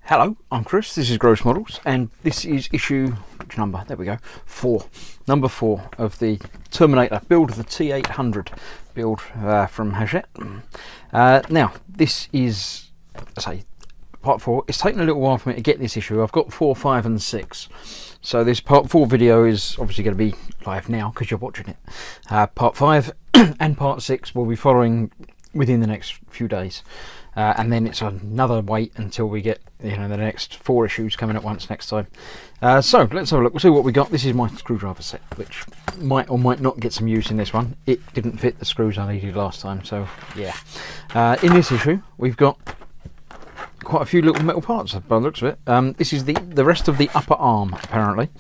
Hello, I'm Chris, this is Gross Models, and this is issue, which number? There we go, 4. Number 4 of the Terminator build, the T800 build from Hachette. Now, this is, I say, part 4. It's taken a little while for me to get this issue. I've got 4, 5 and 6. So this part 4 video is obviously going to be live now because you're watching it. Part 5 and part 6 will be following within the next few days. And then it's another wait until we get the next 4 issues coming at once next time. So let's have a look. We'll see what we got. This is my screwdriver set, which might or might not get some use in this one. It didn't fit the screws I needed last time, so yeah. In this issue, we've got quite a few little metal parts by the looks of it. This is the rest of the upper arm, apparently.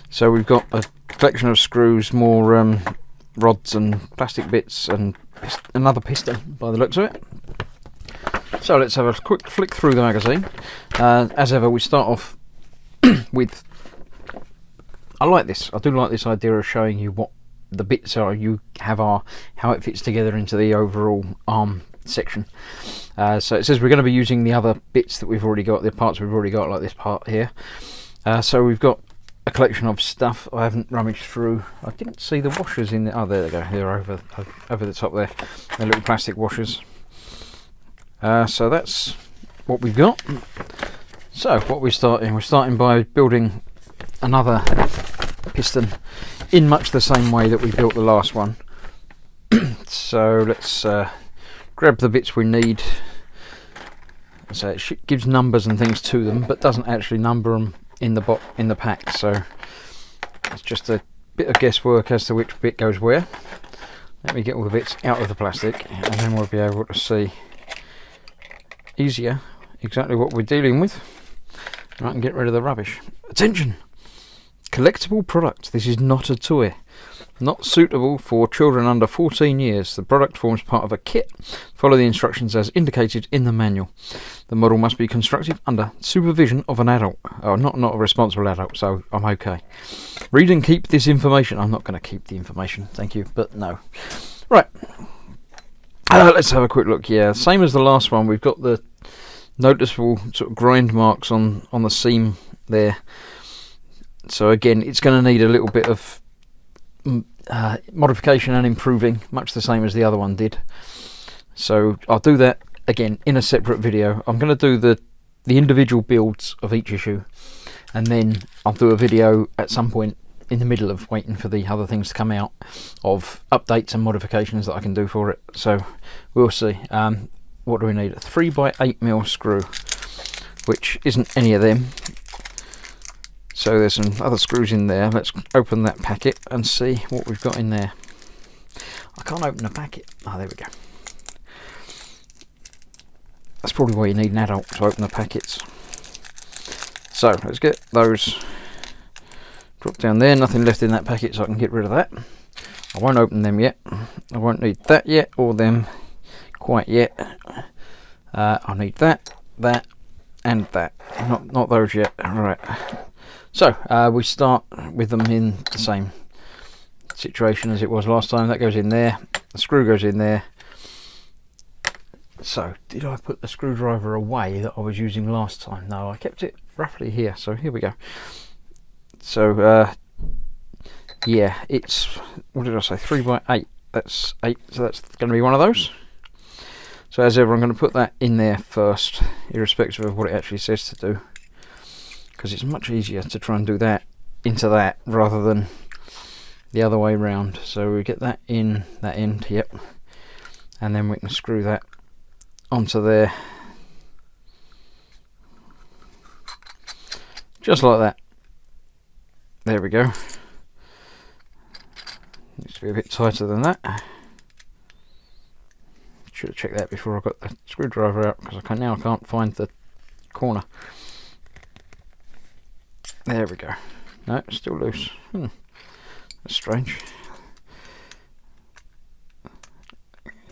So we've got a collection of screws, more rods and plastic bits, and another piston by the looks of it. So let's have a quick flick through the magazine. As ever, we start off with, I like this. I do like this idea of showing you what the bits are you have how it fits together into the overall arm section. So it says we're going to be using the other bits that we've already got, the parts we've already got, like this part here. So we've got a collection of stuff. I haven't rummaged through. I didn't see the washers in there. Oh, there they go. They're over the top there. They're little plastic washers. So that's what we've got. So what we're starting by building another piston in much the same way that we built the last one. So let's grab the bits we need. So it gives numbers and things to them, but doesn't actually number them in the pack. So it's just a bit of guesswork as to which bit goes where. Let me get all the bits out of the plastic, and then we'll be able to see easier exactly what we're dealing with, and I can get rid of the rubbish. Attention! Collectible product. This is not a toy. Not suitable for children under 14 years. The product forms part of a kit. Follow the instructions as indicated in the manual. The model must be constructed under supervision of an adult. Oh, not a responsible adult, so I'm okay. Read and keep this information. I'm not going to keep the information, thank you, but no. Right. Let's have a quick look. Yeah, same as the last one. We've got the noticeable sort of grind marks on the seam there. So again, it's going to need a little bit of modification and improving, much the same as the other one did. So I'll do that again in a separate video. I'm going to do the individual builds of each issue, and then I'll do a video at some point in the middle of waiting for the other things to come out of updates and modifications that I can do for it. So we'll see. What do we need? A 3x8mm screw, which isn't any of them. So there's some other screws in there. Let's open that packet and see what we've got in there. I can't open the packet. Oh, there we go. That's probably why you need an adult to open the packets. So let's get those. Drop down there, nothing left in that packet, so I can get rid of that. I won't open them yet. I won't need that yet, or them quite yet. I'll need that, and that. Not those yet. Alright. So, we start with them in the same situation as it was last time. That goes in there. The screw goes in there. So, did I put the screwdriver away that I was using last time? No, I kept it roughly here. So, here we go. So yeah, it's, what did I say, 3x8. That's 8, so that's going to be one of those. So as ever, I'm going to put that in there first, irrespective of what it actually says to do, because it's much easier to try and do that into that rather than the other way round. So we get that in that end, yep, and then we can screw that onto there, just like that. There we go. Needs to be a bit tighter than that. Should have checked that before I got the screwdriver out, because I can't find the corner. There we go. No, it's still loose. That's strange.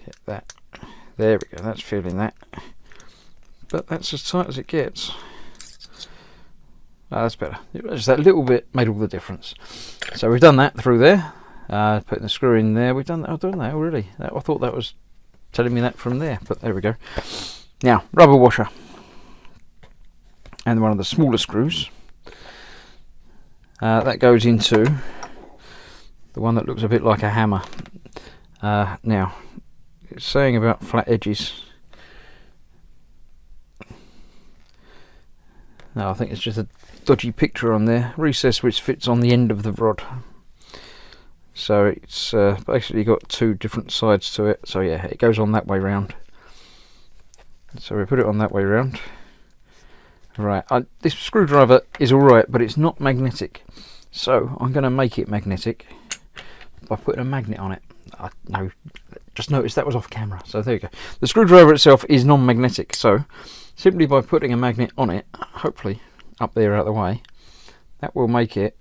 Hit that. There we go. That's feeling that. But that's as tight as it gets. That's better. Just that little bit made all the difference. So we've done that through there. Putting the screw in there. We've done that. I've done that already. I thought that was telling me that from there, but there we go. Now, rubber washer. and one of the smaller screws. That goes into the one that looks a bit like a hammer. Now, it's saying about flat edges. No, I think it's just a dodgy picture on there. Recess which fits on the end of the rod. So it's basically got two different sides to it. So yeah, it goes on that way round. So we put it on that way round. Right, this screwdriver is alright, but it's not magnetic. So I'm going to make it magnetic by putting a magnet on it. No, just noticed that was off camera. So there you go. The screwdriver itself is non-magnetic. So simply by putting a magnet on it, hopefully up there out of the way, that will make it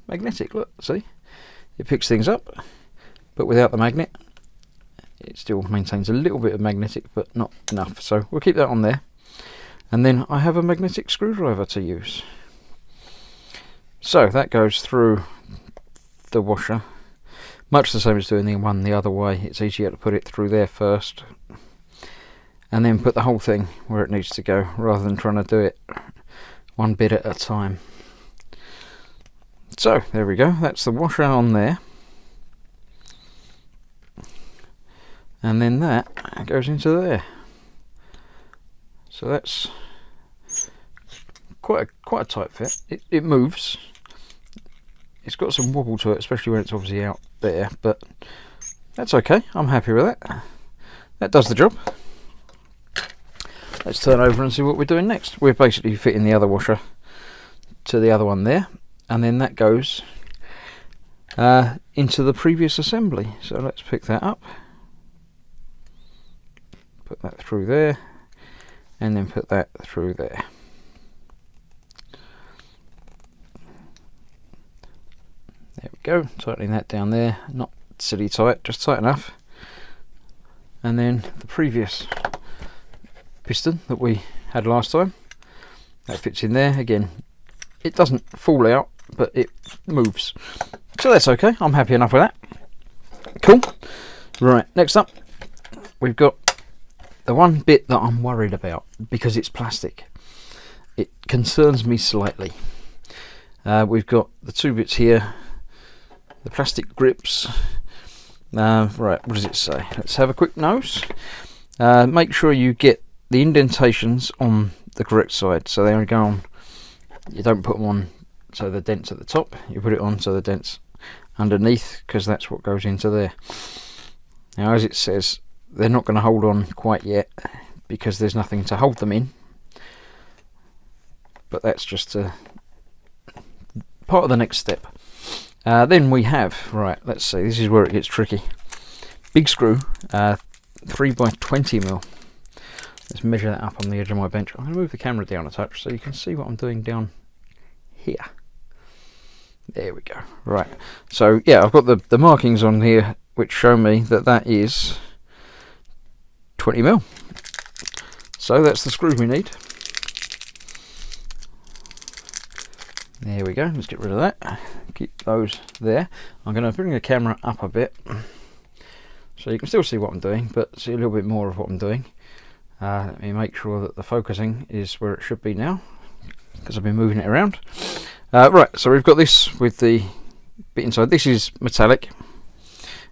magnetic. Look, see? It picks things up, but without the magnet, it still maintains a little bit of magnetic, but not enough. So we'll keep that on there. And then I have a magnetic screwdriver to use. So that goes through the washer. Much the same as doing the one the other way. It's easier to put it through there first. And then put the whole thing where it needs to go, rather than trying to do it one bit at a time. So there we go. That's the washer on there. And then that goes into there. So that's quite a tight fit. It moves. It's got some wobble to it, especially when it's obviously out there, but that's okay. I'm happy with that. That does the job. Let's turn over and see what we're doing next. We're basically fitting the other washer to the other one there, and then that goes into the previous assembly. So let's pick that up, put that through there, and then put that through there. There we go, tightening that down there, not silly tight, just tight enough. And then the previous piston that we had last time, that fits in there. Again, it doesn't fall out, but it moves. So that's okay, I'm happy enough with that. Cool. Right, next up, we've got the one bit that I'm worried about, because it's plastic. It concerns me slightly. We've got the two bits here, the plastic grips. Right, what does it say? Let's have a quick nose. Make sure you get the indentations on the correct side, so they only go on. You don't put them on so the dent's at the top, you put it on so the dent's underneath, because that's what goes into there. Now, as it says, they're not going to hold on quite yet because there's nothing to hold them in, but that's just part of the next step. Then we have, right, let's see, this is where it gets tricky. Big screw, 3x20mm. Let's measure that up on the edge of my bench. I'm going to move the camera down a touch so you can see what I'm doing down here. There we go. Right, so yeah, I've got the markings on here which show me that that is 20mm. So that's the screw we need. There we go, let's get rid of that. Keep those there. I'm going to bring the camera up a bit so you can still see what I'm doing, but see a little bit more of what I'm doing. Let me make sure that the focusing is where it should be now, because I've been moving it around. Right, so we've got this with the bit inside. This is metallic,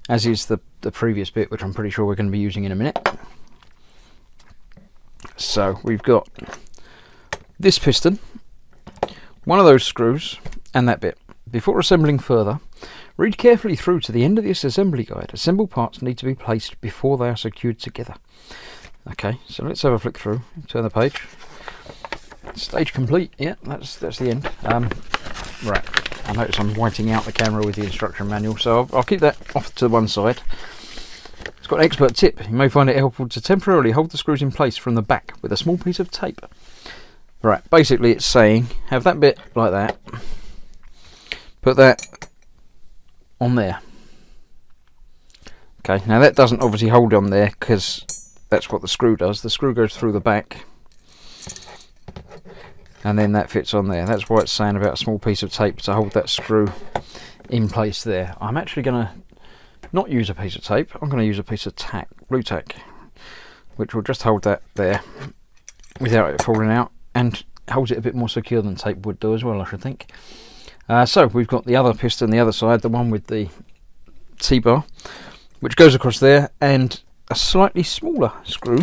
as is the previous bit, which I'm pretty sure we're going to be using in a minute. So we've got this piston, one of those screws, and that bit. Before assembling further, read carefully through to the end of this assembly guide. Assembled parts need to be placed before they are secured together. Okay, so let's have a flick through, turn the page. Stage complete, yeah, that's the end. Right, I notice I'm whiting out the camera with the instruction manual, so I'll keep that off to one side. It's got an expert tip. You may find it helpful to temporarily hold the screws in place from the back with a small piece of tape. Right, basically it's saying, have that bit like that, put that on there. Okay, now that doesn't obviously hold on there because that's what the screw does. The screw goes through the back and then that fits on there. That's why it's saying about a small piece of tape to hold that screw in place there. I'm actually going to not use a piece of tape. I'm going to use a piece of tack, blue tack, which will just hold that there without it falling out. And holds it a bit more secure than tape would do as well, I should think. So we've got the other piston, the other side, the one with the T-bar, which goes across there, and a slightly smaller screw,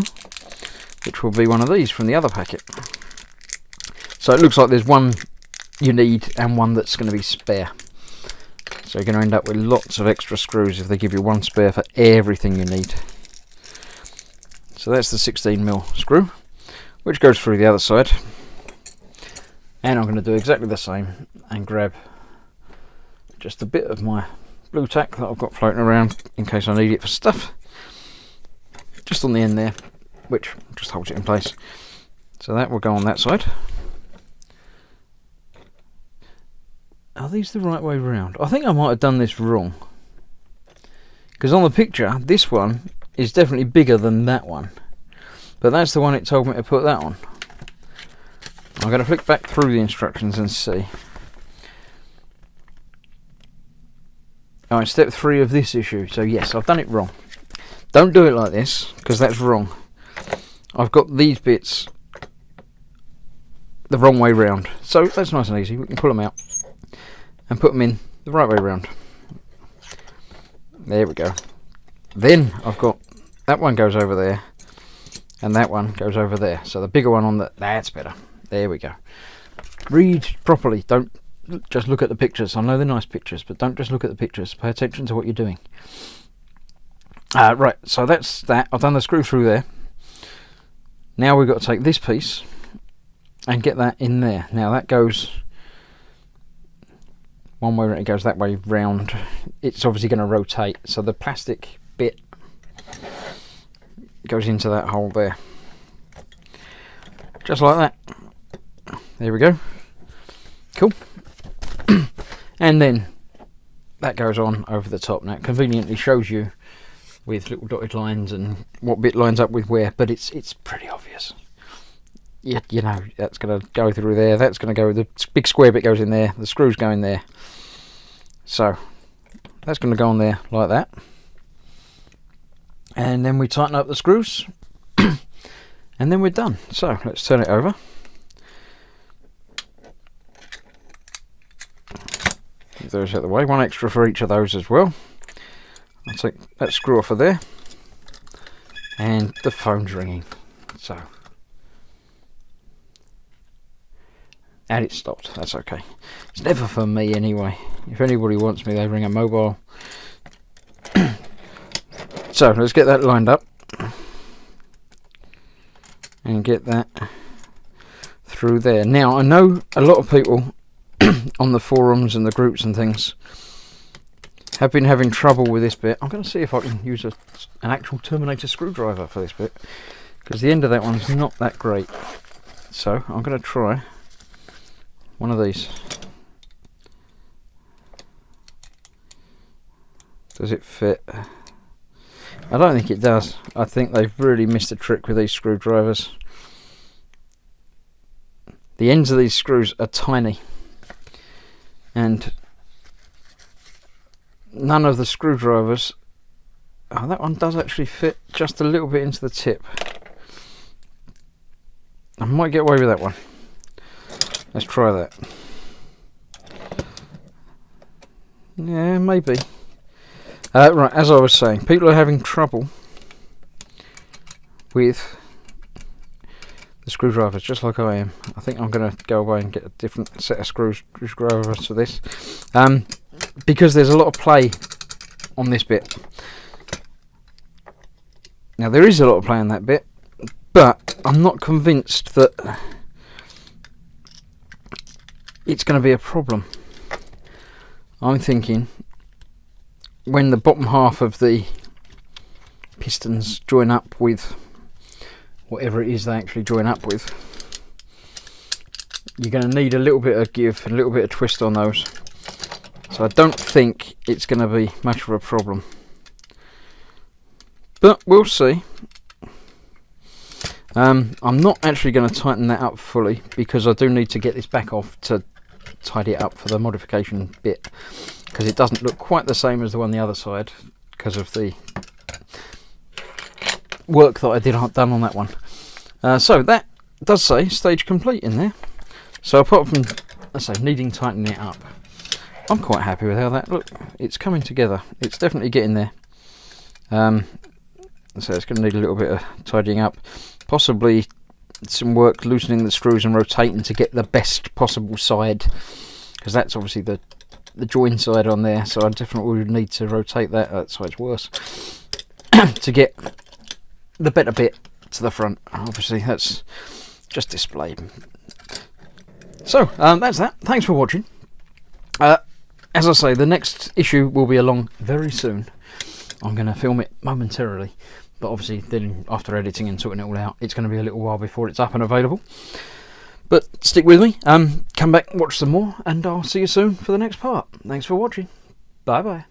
which will be one of these from the other packet. So it looks like there's one you need and one that's going to be spare. So you're going to end up with lots of extra screws if they give you one spare for everything you need. So that's the 16mm screw, which goes through the other side. And I'm going to do exactly the same and grab just a bit of my blue tack that I've got floating around in case I need it for stuff, just on the end there, which just holds it in place. So that will go on that side. Are these the right way round? I think I might have done this wrong, because on the picture this one is definitely bigger than that one, but that's the one it told me to put that on. I'm going to flick back through the instructions and see. Alright, step 3 of this issue. So yes, I've done it wrong. Don't do it like this, because that's wrong. I've got these bits the wrong way round. So that's nice and easy. We can pull them out and put them in the right way round. There we go. Then I've got that one goes over there, and that one goes over there. So the bigger one on that's better. There we go. Read properly. Don't just look at the pictures. I know they're nice pictures, but don't just look at the pictures. Pay attention to what you're doing. Right, so that's that. I've done the screw through there. Now we've got to take this piece and get that in there. Now that goes one way, it goes that way round. It's obviously going to rotate, so the plastic bit goes into that hole there. Just like that. There we go. Cool. And then that goes on over the top. Now it conveniently shows you with little dotted lines and what bit lines up with where, but it's pretty obvious. You know, that's going to go through there, that's going to go, the big square bit goes in there, the screws go in there. So that's going to go on there like that. And then we tighten up the screws and then we're done. So let's turn it over. Get those out of the way, one extra for each of those as well. I'll take that screw off of there, and the phone's ringing. So, and it stopped. That's okay. It's never for me anyway. If anybody wants me, they ring a mobile. So let's get that lined up and get that through there. Now I know a lot of people on the forums and the groups and things have been having trouble with this bit. I'm going to see if I can use an actual Terminator screwdriver for this bit, because the end of that one's not that great. So I'm going to try one of these. Does it fit? I don't think it does. I think they've really missed a trick with these screwdrivers. The ends of these screws are tiny, and none of the screwdrivers. Oh, that one does actually fit just a little bit into the tip. I might get away with that one. Let's try that. Yeah, maybe. Right, as I was saying, people are having trouble with the screwdrivers, just like I am. I think I'm going to go away and get a different set of screwdrivers for this, because there's a lot of play on this bit. Now there is a lot of play on that bit, but I'm not convinced that it's going to be a problem. I'm thinking when the bottom half of the pistons join up with whatever it is they actually join up with, you're going to need a little bit of give and a little bit of twist on those. So I don't think it's going to be much of a problem, but we'll see. I'm not actually going to tighten that up fully, because I do need to get this back off to tidy it up for the modification bit, because it doesn't look quite the same as the one on the other side because of the work that I done on that one. So that does say stage complete in there. So apart from, let's say, needing tightening it up, I'm quite happy with how that, look, it's coming together. It's definitely getting there. So it's going to need a little bit of tidying up, possibly some work loosening the screws and rotating to get the best possible side, because that's obviously the join side on there, so I definitely would need to rotate that side's worse to get the better bit to the front. Obviously that's just display. So that's that. Thanks for watching. As I say, the next issue will be along very soon. I'm going to film it momentarily, but obviously then after editing and sorting it all out, it's going to be a little while before it's up and available. But stick with me, come back, watch some more, and I'll see you soon for the next part. Thanks for watching. Bye bye.